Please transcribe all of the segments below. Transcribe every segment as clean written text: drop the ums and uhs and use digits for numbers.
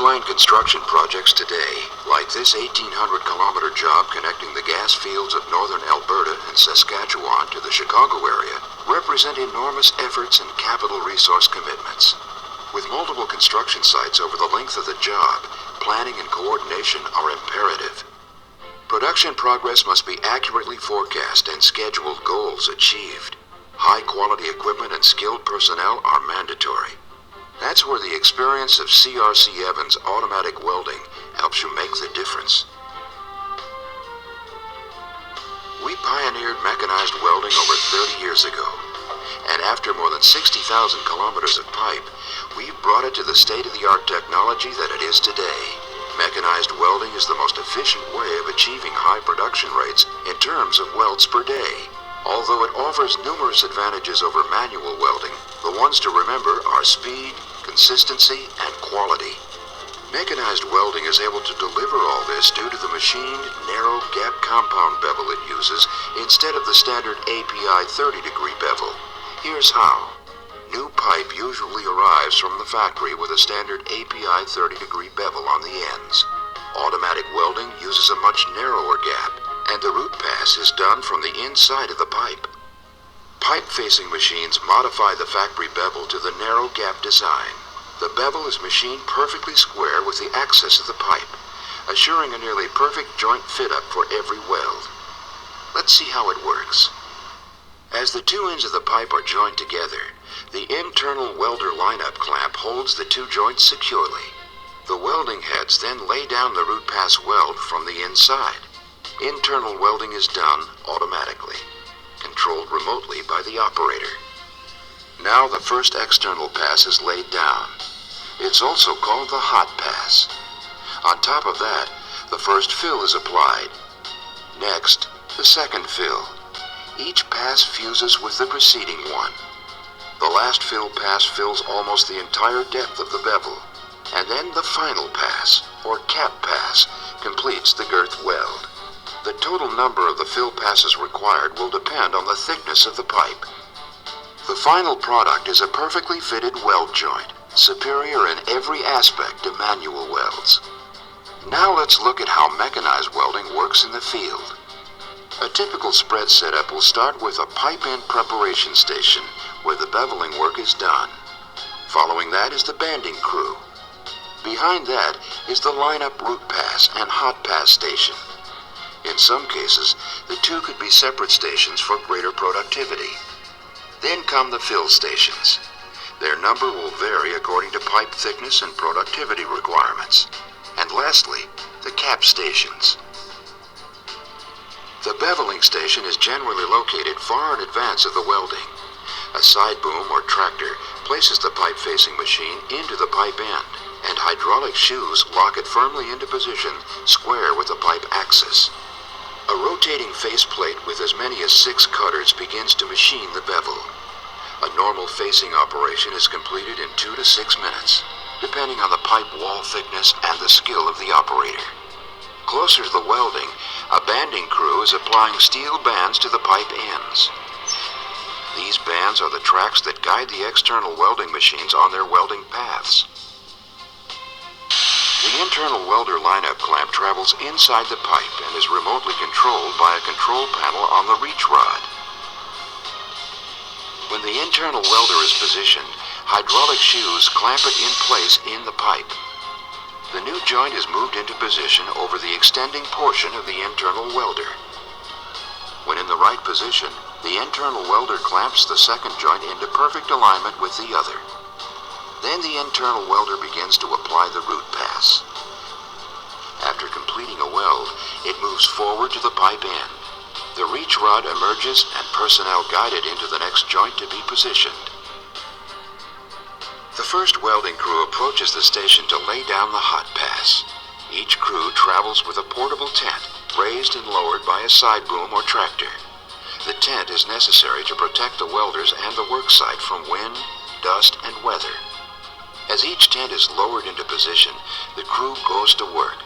find construction projects today, like this 1,800-kilometer job connecting the gas fields of northern Alberta and Saskatchewan to the Chicago area, represent enormous efforts and capital resource commitments. With multiple construction sites over the length of the job, planning and coordination are imperative. Production progress must be accurately forecast and scheduled goals achieved. High-quality equipment and skilled personnel are mandatory. That's where the experience of CRC Evans Automatic Welding helps you make the difference. We pioneered mechanized welding over 30 years ago, and after more than 60,000 kilometers of pipe, we've brought it to the state-of-the-art technology that it is today. Mechanized welding is the most efficient way of achieving high production rates in terms of welds per day. Although it offers numerous advantages over manual welding, the ones to remember are speed, consistency, and quality. Mechanized welding is able to deliver all this due to the machined, narrow gap compound bevel it uses instead of the standard API 30-degree bevel. Here's how. New pipe usually arrives from the factory with a standard API 30-degree bevel on the ends. Automatic welding uses a much narrower gap, and the root pass is done from the inside of the pipe. Pipe-facing machines modify the factory bevel to the narrow gap design. The bevel is machined perfectly square with the axis of the pipe, assuring a nearly perfect joint fit-up for every weld. Let's see how it works. As the two ends of the pipe are joined together, the internal welder lineup clamp holds the two joints securely. The welding heads then lay down the root pass weld from the inside. Internal welding is done automatically, controlled remotely by the operator. Now the first external pass is laid down. It's also called the hot pass. On top of that, the first fill is applied. Next, the second fill. Each pass fuses with the preceding one. The last fill pass fills almost the entire depth of the bevel, and then the final pass, or cap pass, completes the girth weld. The total number of the fill passes required will depend on the thickness of the pipe. The final product is a perfectly fitted weld joint, superior in every aspect to manual welds. Now let's look at how mechanized welding works in the field. A typical spread setup will start with a pipe-end preparation station where the beveling work is done. Following that is the banding crew. Behind that is the lineup root pass and hot pass station. In some cases, the two could be separate stations for greater productivity. Then come the fill stations. Their number will vary according to pipe thickness and productivity requirements. And lastly, the cap stations. The beveling station is generally located far in advance of the welding. A side boom or tractor places the pipe-facing machine into the pipe end, and hydraulic shoes lock it firmly into position square with the pipe axis. A rotating faceplate with as many as 6 cutters begins to machine the bevel. A normal facing operation is completed in 2 to 6 minutes, depending on the pipe wall thickness and the skill of the operator. Closer to the welding, a banding crew is applying steel bands to the pipe ends. These bands are the tracks that guide the external welding machines on their welding paths. The internal welder lineup clamp travels inside the pipe and is remotely controlled by a control panel on the reach rod. When the internal welder is positioned, hydraulic shoes clamp it in place in the pipe. The new joint is moved into position over the extending portion of the internal welder. When in the right position, the internal welder clamps the second joint into perfect alignment with the other. Then the internal welder begins to apply the root pass. After completing a weld, it moves forward to the pipe end. The reach rod emerges and personnel guided into the next joint to be positioned. The first welding crew approaches the station to lay down the hot pass. Each crew travels with a portable tent, raised and lowered by a side boom or tractor. The tent is necessary to protect the welders and the work site from wind, dust, and weather. As each tent is lowered into position, the crew goes to work.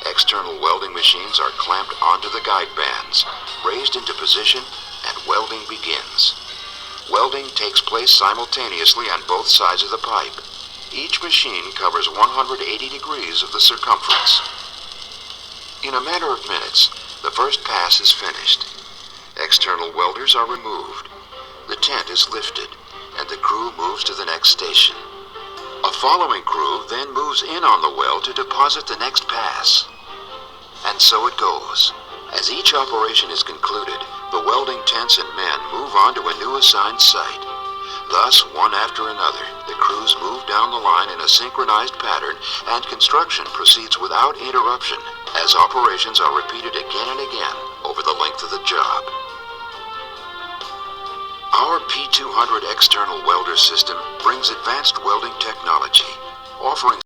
External welding machines are clamped onto the guide bands, raised into position, and welding begins. Welding takes place simultaneously on both sides of the pipe. Each machine covers 180 degrees of the circumference. In a matter of minutes, the first pass is finished. External welders are removed. The tent is lifted, and the crew moves to the next station. A following crew then moves in on the weld to deposit the next pass. And so it goes. As each operation is concluded, the welding tents and men move on to a new assigned site. Thus, one after another, the crews move down the line in a synchronized pattern, and construction proceeds without interruption, as operations are repeated again and again over the length of the job. Our P200 external welder system brings advanced welding technology, offering